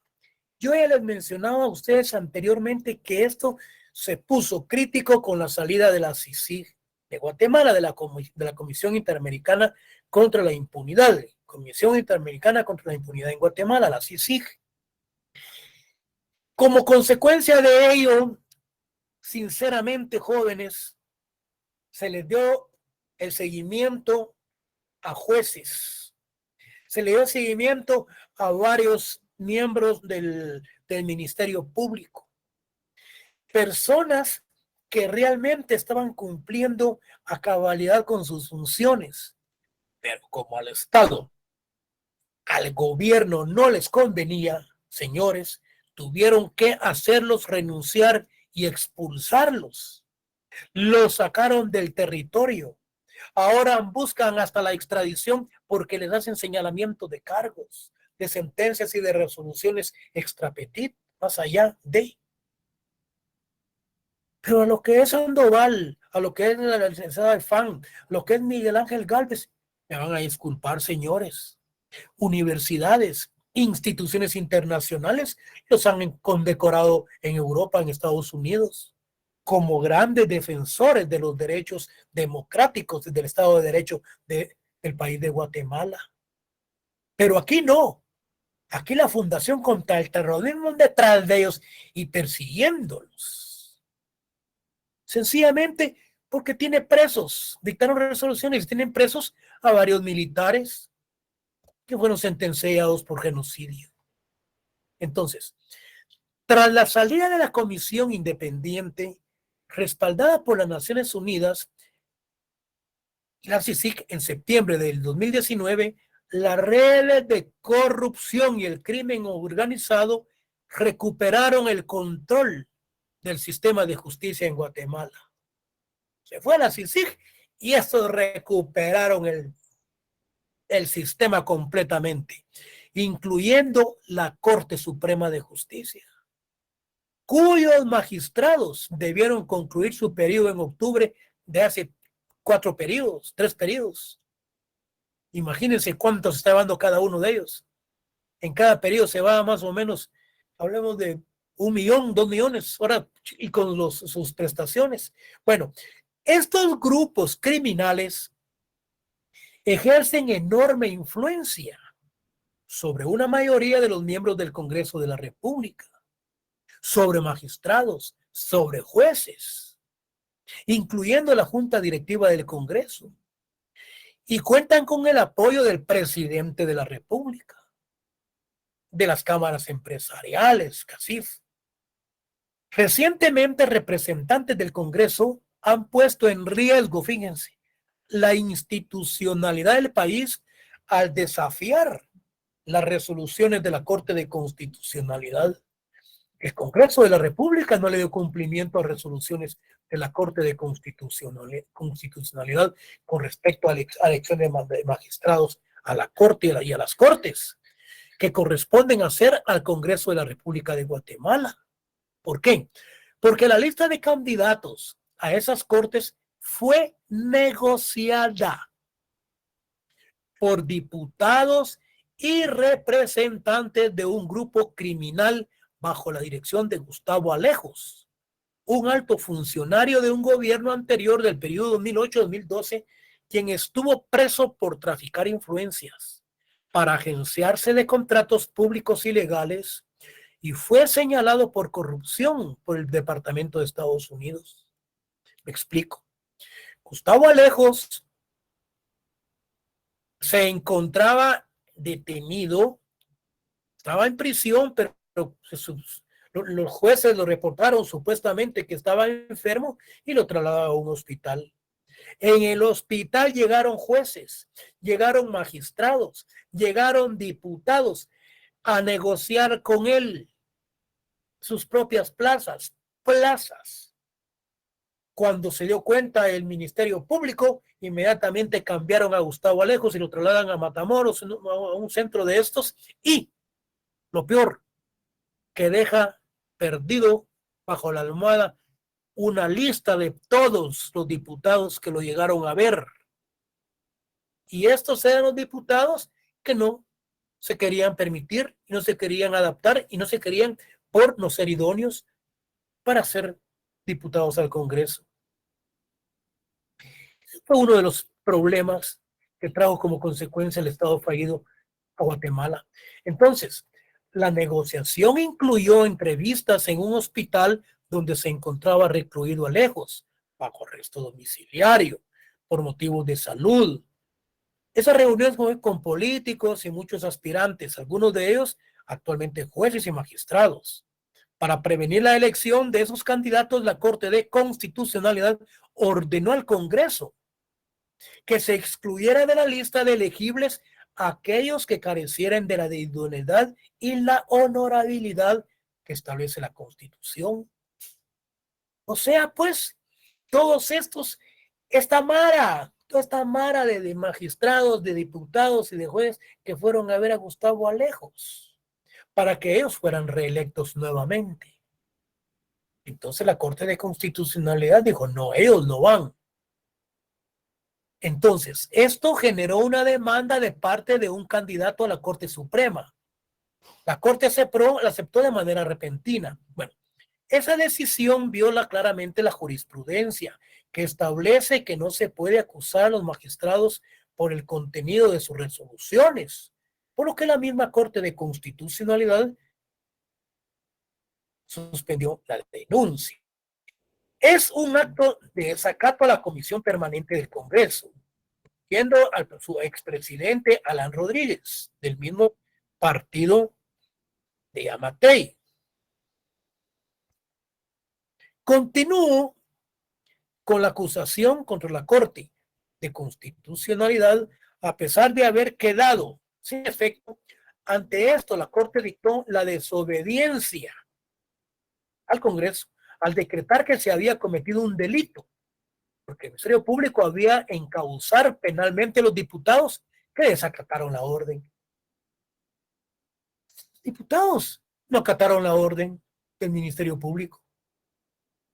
Yo ya les mencionaba a ustedes anteriormente que esto se puso crítico con la salida de la CICIG de Guatemala, de la Comisión Interamericana contra la Impunidad, Comisión Interamericana contra la Impunidad en Guatemala, la CICIG. Como consecuencia de ello, sinceramente, jóvenes, se les dio el seguimiento a jueces, se le dio seguimiento a varios miembros del Ministerio Público, personas que realmente estaban cumpliendo a cabalidad con sus funciones, pero como al Estado al gobierno no les convenía, señores, tuvieron que hacerlos renunciar y expulsarlos. Los sacaron del territorio. Ahora buscan hasta la extradición porque les hacen señalamiento de cargos, de sentencias y de resoluciones extra petit, más allá de. Pero a lo que es Sandoval, a lo que es la licenciada Alfán, a lo que es Miguel Ángel Gálvez, me van a disculpar, señores. Universidades, instituciones internacionales los han condecorado en Europa, en Estados Unidos, como grandes defensores de los derechos democráticos del Estado de Derecho del país de Guatemala. Pero aquí no. Aquí la Fundación contra el Terrorismo detrás de ellos y persiguiéndolos. Sencillamente porque tiene presos. Dictaron resoluciones y tienen presos a varios militares que fueron sentenciados por genocidio. Entonces, tras la salida de la comisión independiente respaldada por las Naciones Unidas, la CICIG en septiembre del 2019, las redes de corrupción y el crimen organizado recuperaron el control del sistema de justicia en Guatemala. Se fue a la CICIG y estos recuperaron el sistema completamente, incluyendo la Corte Suprema de Justicia, cuyos magistrados debieron concluir su periodo en octubre de hace 3 periodos. Imagínense cuánto se está llevando cada uno de ellos. En cada periodo se va más o menos, hablemos de 1 millón, 2 millones, ahora, y con sus prestaciones. Bueno, estos grupos criminales ejercen enorme influencia sobre una mayoría de los miembros del Congreso de la República, sobre magistrados, sobre jueces, incluyendo la Junta Directiva del Congreso, y cuentan con el apoyo del presidente de la República, de las cámaras empresariales, CACIF. Recientemente, representantes del Congreso han puesto en riesgo, fíjense, la institucionalidad del país al desafiar las resoluciones de la Corte de Constitucionalidad. El Congreso de la República no le dio cumplimiento a resoluciones de la Corte de Constitucionalidad con respecto a la elección de magistrados a la Corte y a las Cortes, que corresponden hacer al Congreso de la República de Guatemala. ¿Por qué? Porque la lista de candidatos a esas Cortes fue negociada por diputados y representantes de un grupo criminal bajo la dirección de Gustavo Alejos, un alto funcionario de un gobierno anterior del periodo 2008-2012, quien estuvo preso por traficar influencias para agenciarse de contratos públicos ilegales y fue señalado por corrupción por el Departamento de Estados Unidos. Me explico. Gustavo Alejos se encontraba detenido, estaba en prisión, pero los jueces lo reportaron supuestamente que estaba enfermo y lo trasladaron a un hospital. En el hospital llegaron jueces, llegaron magistrados, llegaron diputados a negociar con él sus propias plazas. Cuando se dio cuenta el Ministerio Público, inmediatamente cambiaron a Gustavo Alejos y lo trasladan a Matamoros, a un centro de estos, y lo peor, que deja perdido bajo la almohada una lista de todos los diputados que lo llegaron a ver. Y estos eran los diputados que no se querían permitir, no se querían adaptar y no se querían, por no ser idóneos, para ser diputados al Congreso. Ese fue uno de los problemas que trajo como consecuencia el Estado fallido a Guatemala. Entonces, la negociación incluyó entrevistas en un hospital donde se encontraba recluido Alejos, bajo arresto domiciliario, por motivos de salud. Esas reuniones fue con políticos y muchos aspirantes, algunos de ellos actualmente jueces y magistrados. Para prevenir la elección de esos candidatos, la Corte de Constitucionalidad ordenó al Congreso que se excluyera de la lista de elegibles aquellos que carecieran de la idoneidad y la honorabilidad que establece la Constitución. O sea, pues, todos estos, toda esta mara de magistrados, de diputados y de jueces que fueron a ver a Gustavo Alejos para que ellos fueran reelectos nuevamente. Entonces la Corte de Constitucionalidad dijo, no, ellos no van. Entonces, esto generó una demanda de parte de un candidato a la Corte Suprema. La Corte la aceptó de manera repentina. Bueno, esa decisión viola claramente la jurisprudencia, que establece que no se puede acusar a los magistrados por el contenido de sus resoluciones, por lo que la misma Corte de Constitucionalidad suspendió la denuncia. Es un acto de desacato a la Comisión Permanente del Congreso, siendo a su expresidente Alan Rodríguez, del mismo partido de Yamatei. Continúo con la acusación contra la Corte de Constitucionalidad, a pesar de haber quedado sin efecto. Ante esto, la Corte dictó la desobediencia al Congreso al decretar que se había cometido un delito, porque el Ministerio Público había encauzar penalmente a los diputados que desacataron la orden. Diputados no acataron la orden del Ministerio Público.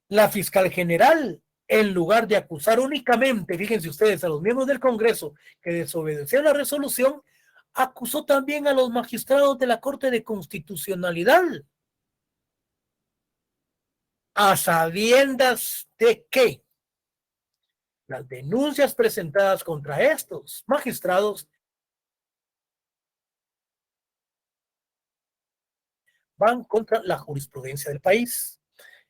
La fiscal general, en lugar de acusar únicamente, fíjense ustedes, a los miembros del Congreso que desobedecieron la resolución, acusó también a los magistrados de la Corte de Constitucionalidad, a sabiendas de que las denuncias presentadas contra estos magistrados van contra la jurisprudencia del país.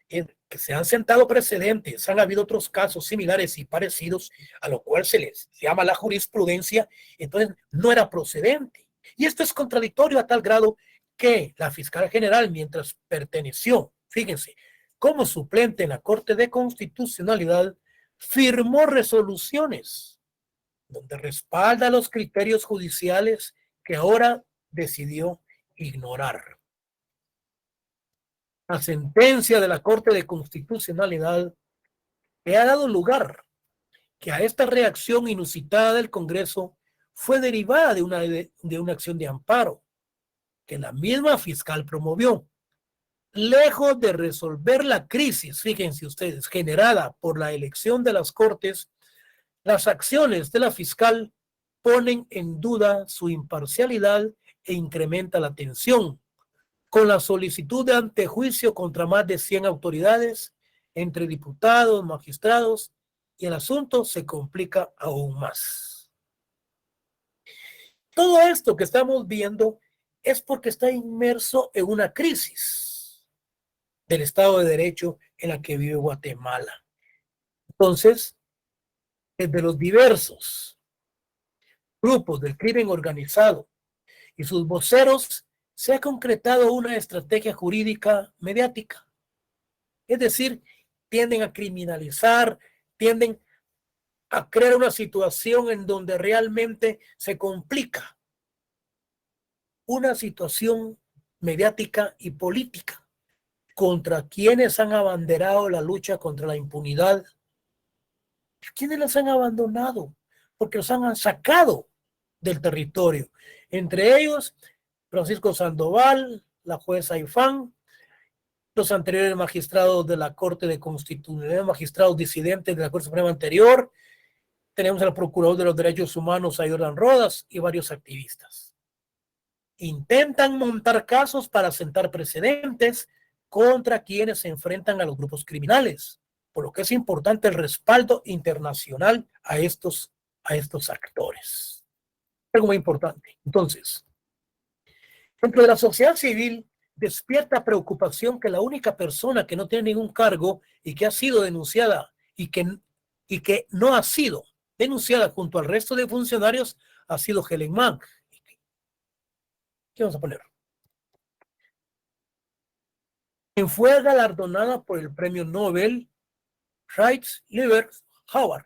Que se han sentado precedentes, han habido otros casos similares y parecidos, a lo cual se les llama la jurisprudencia, entonces no era procedente. Y esto es contradictorio a tal grado que la fiscal general, mientras perteneció, fíjense, como suplente en la Corte de Constitucionalidad, firmó resoluciones donde respalda los criterios judiciales que ahora decidió ignorar. La sentencia de la Corte de Constitucionalidad le ha dado lugar que a esta reacción inusitada del Congreso fue derivada de una acción de amparo que la misma fiscal promovió. Lejos de resolver la crisis, fíjense ustedes, generada por la elección de las Cortes, las acciones de la fiscal ponen en duda su imparcialidad e incrementa la tensión, con la solicitud de antejuicio contra más de 100 autoridades, entre diputados, magistrados, y el asunto se complica aún más. Todo esto que estamos viendo es porque está inmerso en una crisis del Estado de Derecho en la que vive Guatemala. Entonces, desde los diversos grupos del crimen organizado y sus voceros, se ha concretado una estrategia jurídica mediática. Es decir, tienden a criminalizar, tienden a crear una situación en donde realmente se complica una situación mediática y política contra quienes han abanderado la lucha contra la impunidad. ¿Quiénes los han abandonado? Porque los han sacado del territorio. Entre ellos, Francisco Sandoval, la jueza Ifán, los anteriores magistrados de la Corte de Constitucionalidad, magistrados disidentes de la Corte Suprema anterior, tenemos al Procurador de los Derechos Humanos, a Jordan Rodas, y varios activistas. Intentan montar casos para sentar precedentes contra quienes se enfrentan a los grupos criminales, por lo que es importante el respaldo internacional a estos actores. Algo muy importante. Entonces, dentro de la sociedad civil despierta preocupación que la única persona que no tiene ningún cargo y que ha sido denunciada y que no ha sido denunciada junto al resto de funcionarios ha sido Helen Mann. ¿Qué vamos a poner? Quien fue galardonada por el premio Nobel Reitz Lieber Howard.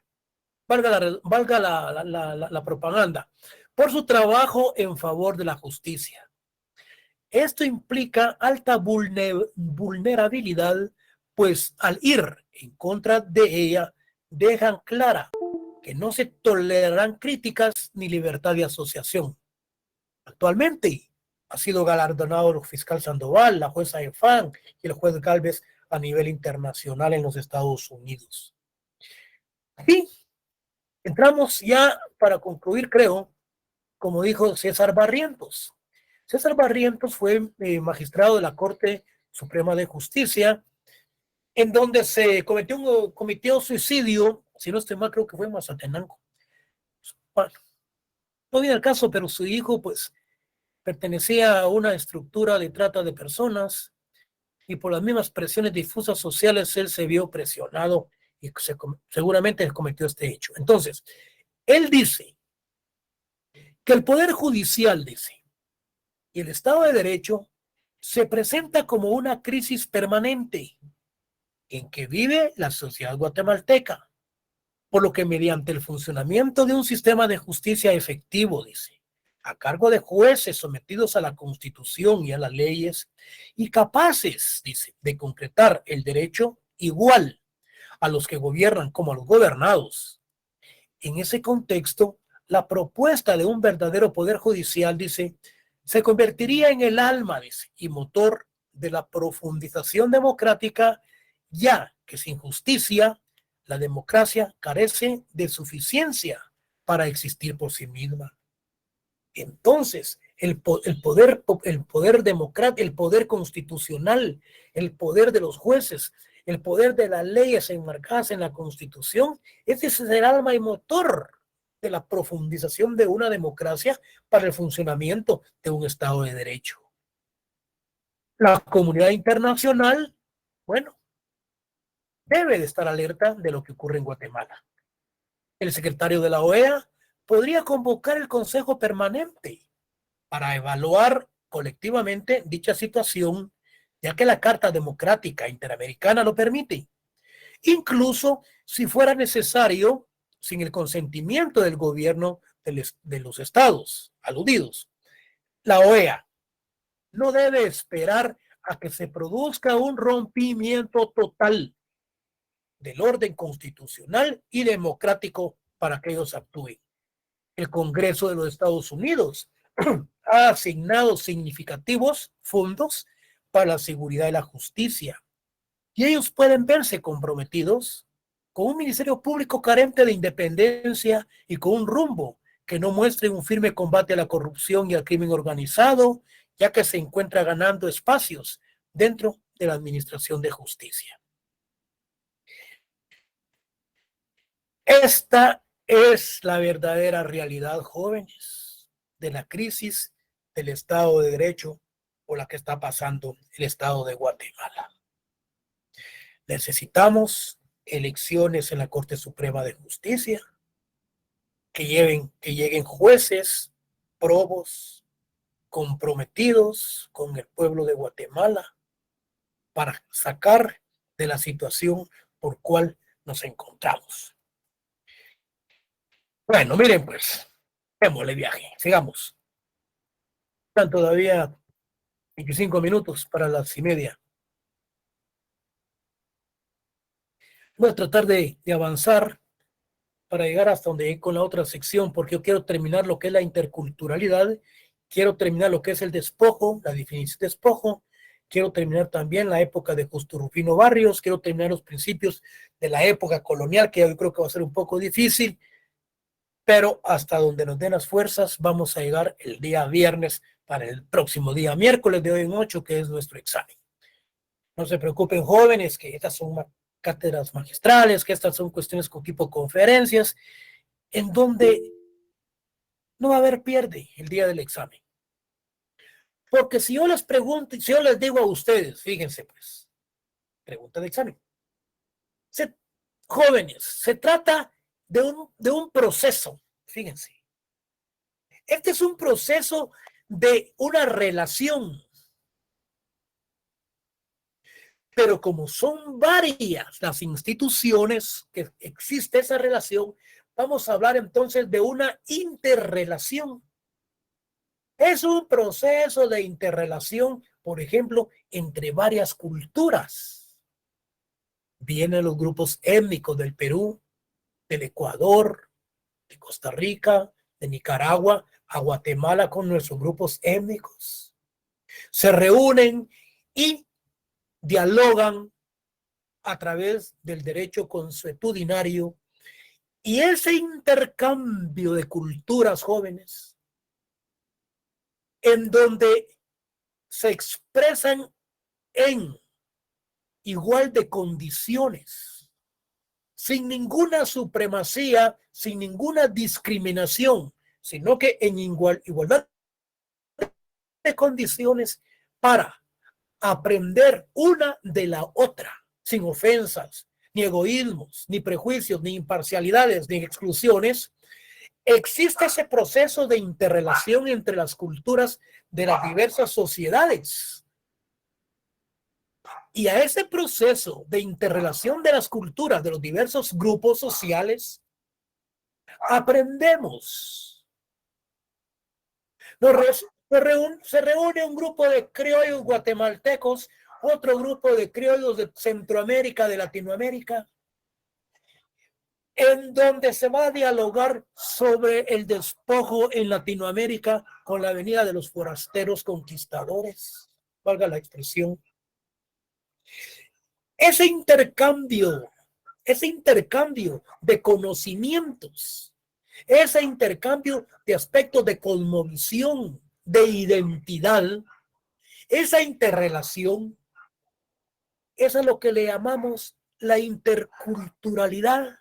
Valga la propaganda, por su trabajo en favor de la justicia. Esto implica alta vulnerabilidad, pues al ir en contra de ella, dejan clara que no se tolerarán críticas ni libertad de asociación. Actualmente ha sido galardonado el fiscal Sandoval, la jueza Efán y el juez Gálvez a nivel internacional en los Estados Unidos. Y entramos ya para concluir, creo, como dijo César Barrientos. César Barrientos fue magistrado de la Corte Suprema de Justicia, en donde se cometió suicidio, si no estoy mal, creo que fue en Mazatenango. Bueno, no viene el caso, pero su hijo, pues, pertenecía a una estructura de trata de personas y por las mismas presiones difusas sociales él se vio presionado y seguramente cometió este hecho. Entonces, él dice que el Poder Judicial, dice, y el Estado de Derecho se presenta como una crisis permanente en que vive la sociedad guatemalteca, por lo que mediante el funcionamiento de un sistema de justicia efectivo, dice, a cargo de jueces sometidos a la Constitución y a las leyes y capaces, dice, de concretar el derecho igual a los que gobiernan como a los gobernados. En ese contexto, la propuesta de un verdadero poder judicial, dice, se convertiría en el alma, dice, y motor de la profundización democrática, ya que sin justicia la democracia carece de suficiencia para existir por sí misma. Entonces, el poder democrático, el poder constitucional, el poder de los jueces, el poder de las leyes enmarcadas en la Constitución, ese es el alma y motor de la profundización de una democracia para el funcionamiento de un Estado de Derecho. La comunidad internacional, bueno, debe de estar alerta de lo que ocurre en Guatemala. El secretario de la OEA podría convocar el Consejo Permanente para evaluar colectivamente dicha situación, ya que la Carta Democrática Interamericana lo permite. Incluso si fuera necesario, sin el consentimiento del gobierno de los estados aludidos. La OEA no debe esperar a que se produzca un rompimiento total del orden constitucional y democrático para que ellos actúen. El Congreso de los Estados Unidos ha asignado significativos fondos para la seguridad y la justicia, y ellos pueden verse comprometidos con un ministerio público carente de independencia y con un rumbo que no muestre un firme combate a la corrupción y al crimen organizado, ya que se encuentra ganando espacios dentro de la administración de justicia. Esta es la verdadera realidad, jóvenes, de la crisis del Estado de Derecho por la que está pasando el Estado de Guatemala. Necesitamos elecciones en la Corte Suprema de Justicia, que lleguen jueces probos, comprometidos con el pueblo de Guatemala para sacar de la situación por cual nos encontramos. Bueno, miren pues, démosle viaje, sigamos. Están todavía 25 minutos para las 1:30. Voy a tratar de avanzar para llegar hasta donde llegué con la otra sección, porque yo quiero terminar lo que es la interculturalidad, quiero terminar lo que es el despojo, la definición de despojo, quiero terminar también la época de Justo Rufino Barrios, quiero terminar los principios de la época colonial, que yo creo que va a ser un poco difícil, pero hasta donde nos den las fuerzas vamos a llegar el día viernes para el próximo día miércoles de hoy en 8, que es nuestro examen. No se preocupen, jóvenes, que estas son cátedras magistrales, que estas son cuestiones con tipo conferencias, en donde no va a haber pierde el día del examen. Porque si yo les pregunto, si yo les digo a ustedes, fíjense pues, pregunta de examen. Jóvenes, se trata de un proceso, fíjense. Este es un proceso de una relación. Pero como son varias las instituciones que existe esa relación, vamos a hablar entonces de una interrelación. Es un proceso de interrelación, por ejemplo, entre varias culturas. Vienen los grupos étnicos del Perú, del Ecuador, de Costa Rica, de Nicaragua, a Guatemala con nuestros grupos étnicos. Se reúnen y dialogan a través del derecho consuetudinario, y ese intercambio de culturas jóvenes en donde se expresan en igual de condiciones, sin ninguna supremacía, sin ninguna discriminación, sino que en igualdad de condiciones para aprender una de la otra, sin ofensas, ni egoísmos, ni prejuicios, ni imparcialidades, ni exclusiones. Existe ese proceso de interrelación entre las culturas de las diversas sociedades. Y a ese proceso de interrelación de las culturas de los diversos grupos sociales, aprendemos. Se reúne un grupo de criollos guatemaltecos, otro grupo de criollos de Centroamérica, de Latinoamérica, en donde se va a dialogar sobre el despojo en Latinoamérica con la venida de los forasteros conquistadores, valga la expresión. Ese intercambio de conocimientos, ese intercambio de aspectos de cosmovisión, de identidad, esa interrelación, eso es lo que le llamamos la interculturalidad.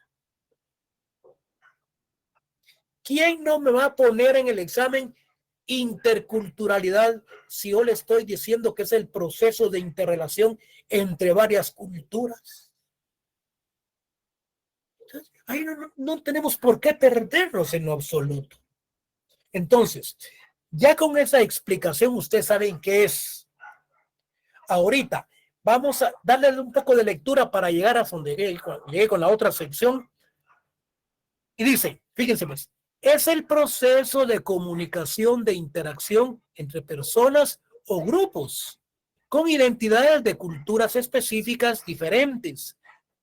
¿Quién no me va a poner en el examen interculturalidad si yo le estoy diciendo que es el proceso de interrelación entre varias culturas? Entonces, ahí no tenemos por qué perdernos en lo absoluto. Entonces, ya con esa explicación ustedes saben qué es. Ahorita vamos a darle un poco de lectura para llegar a donde llegué con la otra sección. Y dice, fíjense pues, es el proceso de comunicación, de interacción entre personas o grupos con identidades de culturas específicas diferentes,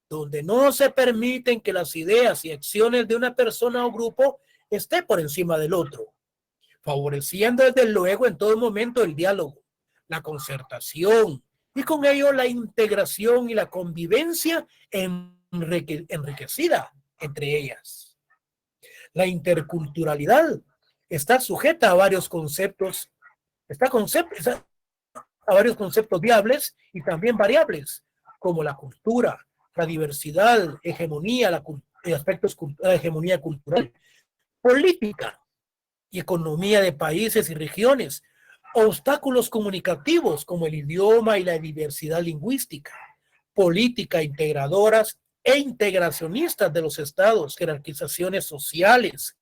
donde no se permiten que las ideas y acciones de una persona o grupo esté por encima del otro, favoreciendo desde luego en todo momento el diálogo, la concertación y con ello la integración y la convivencia enriquecida entre ellas. La interculturalidad está sujeta a varios conceptos, a varios conceptos viables y también variables, como la cultura, la diversidad, hegemonía, aspectos de hegemonía cultural, política y economía de países y regiones, obstáculos comunicativos como el idioma y la diversidad lingüística, política integradoras e integracionistas de los estados, jerarquizaciones sociales,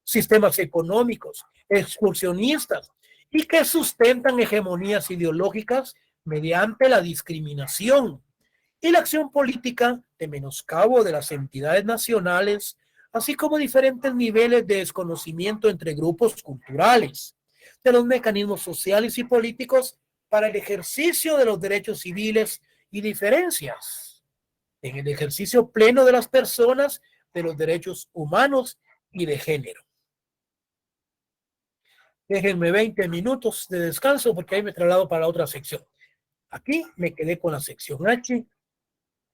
sistemas económicos, excursionistas y que sustentan hegemonías ideológicas mediante la discriminación y la acción política de menoscabo de las entidades nacionales, así como diferentes niveles de desconocimiento entre grupos culturales, de los mecanismos sociales y políticos para el ejercicio de los derechos civiles y diferencias en el ejercicio pleno de las personas, de los derechos humanos y de género. Déjenme 20 minutos de descanso porque ahí me traslado para la otra sección. Aquí me quedé con la sección H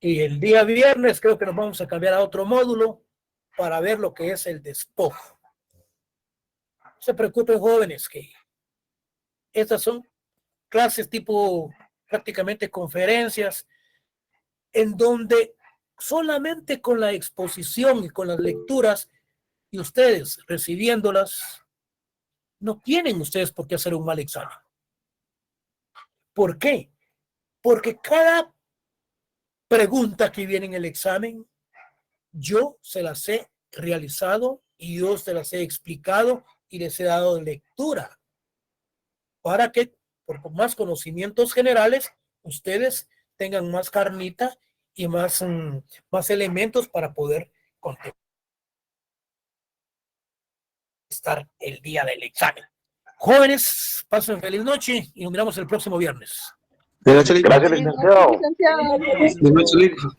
y el día viernes creo que nos vamos a cambiar a otro módulo para ver lo que es el despojo. No se preocupen, jóvenes, que estas son clases tipo prácticamente conferencias en donde solamente con la exposición y con las lecturas y ustedes recibiéndolas, no tienen ustedes por qué hacer un mal examen. ¿Por qué? Porque cada pregunta que viene en el examen, yo se las he realizado y yo se las he explicado y les he dado lectura para que, por más conocimientos generales, ustedes tengan más carnita y más elementos para poder contestar. estar el día del examen. Jóvenes, pasen feliz noche y nos miramos el próximo viernes.
Gracias, licenciado.
Gracias, licenciado.
Buenas noches,